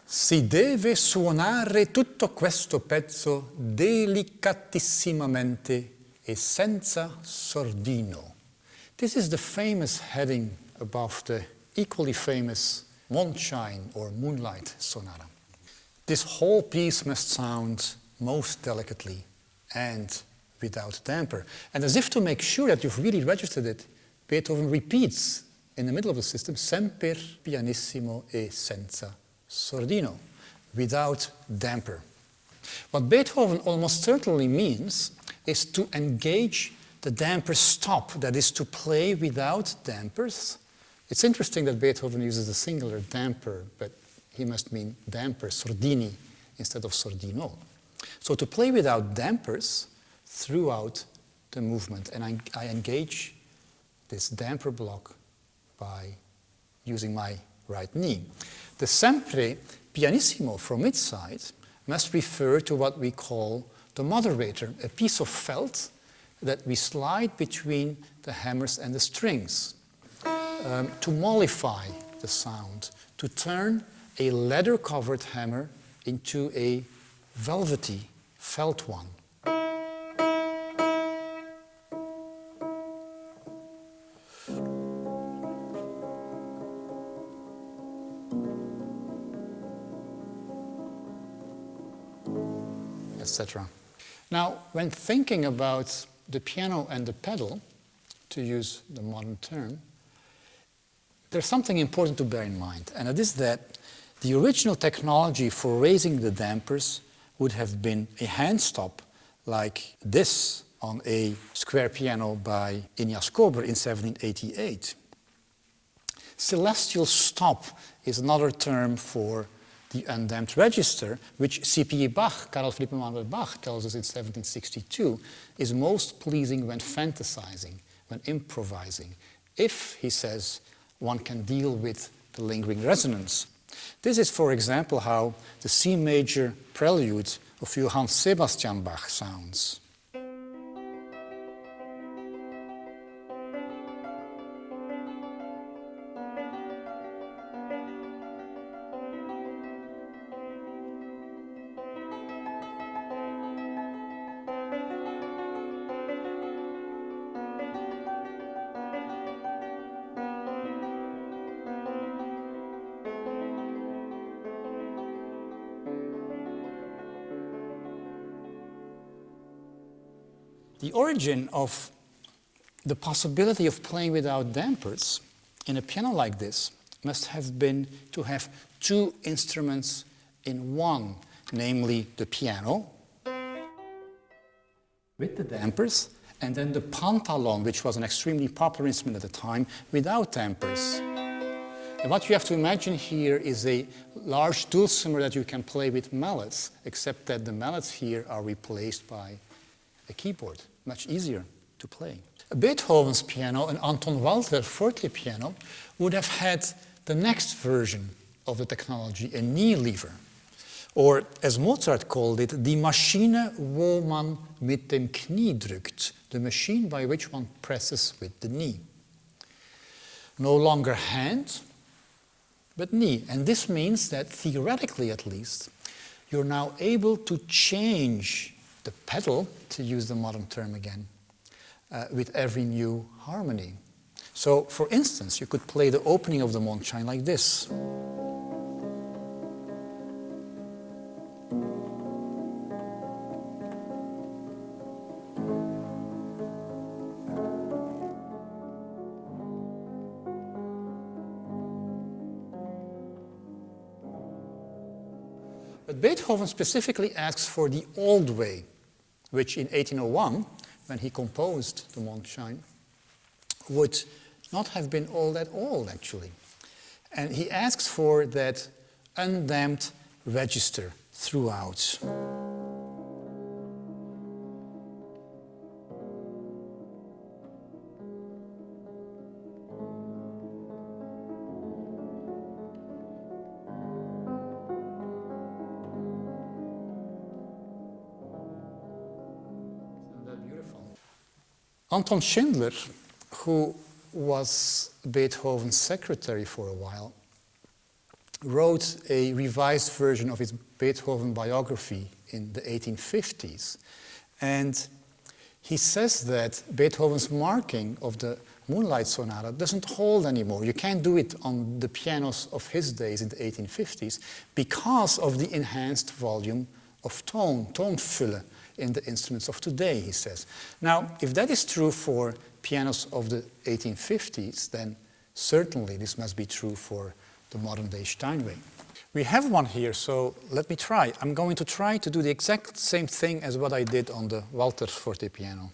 Si deve suonare tutto questo pezzo delicatissimamente e senza sordino. This is the famous heading above the equally famous Mondschein or Moonlight Sonata. This whole piece must sound most delicately and without damper. And as if to make sure that you've really registered it, Beethoven repeats in the middle of the system, semper pianissimo e senza sordino, without damper. What Beethoven almost certainly means is to engage the damper stop, that is to play without dampers. It's interesting that Beethoven uses the singular damper, but he must mean damper, sordini, instead of sordino. So to play without dampers throughout the movement, and I engage this damper block by using my right knee. The sempre pianissimo from its side must refer to what we call the moderator, a piece of felt that we slide between the hammers and the strings to mollify the sound, to turn a leather-covered hammer into a velvety felt one. Etc. Now, when thinking about the piano and the pedal, to use the modern term, there's something important to bear in mind, and it is that the original technology for raising the dampers would have been a hand stop like this on a square piano by Ignaz Kober in 1788. Celestial stop is another term for the undamped register, which C.P. Bach, Karl Philipp Emanuel Bach, tells us in 1762, is most pleasing when fantasizing, when improvising, if, he says, one can deal with the lingering resonance. This is, for example, how the C major prelude of Johann Sebastian Bach sounds. The origin of the possibility of playing without dampers in a piano like this must have been to have two instruments in one, namely the piano with the dampers, and then the pantalon, which was an extremely popular instrument at the time, without dampers. And what you have to imagine here is a large dulcimer that you can play with mallets, except that the mallets here are replaced by a keyboard, much easier to play. Beethoven's piano and Anton Walter forte piano would have had the next version of the technology, a knee lever, or as Mozart called it, die Maschine, wo man mit dem Knie drückt, the machine by which one presses with the knee. No longer hand, but knee. And this means that theoretically at least, you're now able to change the pedal, to use the modern term again, with every new harmony. So, for instance, you could play the opening of the Mondschein like this. But Beethoven specifically asks for the old way, which in 1801, when he composed the Mondschein, would not have been old at all, actually. And he asks for that undamped register throughout. Anton Schindler, who was Beethoven's secretary for a while, wrote a revised version of his Beethoven biography in the 1850s. And he says that Beethoven's marking of the Moonlight Sonata doesn't hold anymore. You can't do it on the pianos of his days in the 1850s because of the enhanced volume of toonvulle in the instruments of today, he says. Now, if that is true for pianos of the 1850s, then certainly this must be true for the modern-day Steinway. We have one here, so let me try. I'm going to try to do the exact same thing as what I did on the Walter forte piano.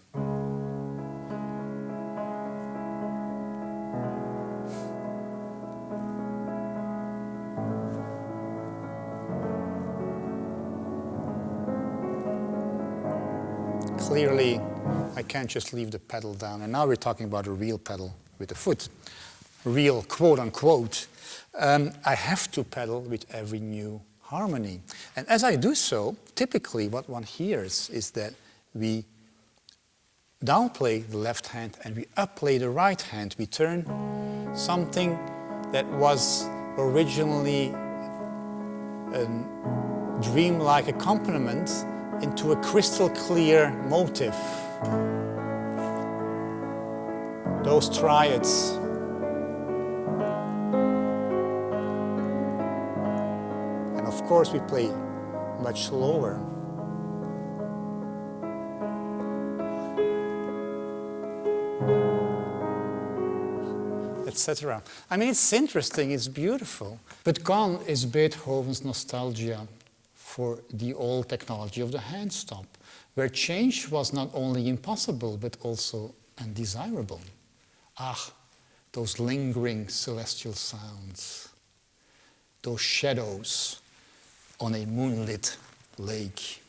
Clearly, I can't just leave the pedal down. And now we're talking about a real pedal with the foot. Real, quote unquote. I have to pedal with every new harmony. And as I do so, typically what one hears is that we downplay the left hand and we upplay the right hand. We turn something that was originally a dreamlike accompaniment into a crystal clear motive. Those triads. And of course we play much slower. Etc. I mean, it's interesting, it's beautiful. But gone is Beethoven's nostalgia for the old technology of the hand stop, where change was not only impossible, but also undesirable. Ah, those lingering celestial sounds, those shadows on a moonlit lake.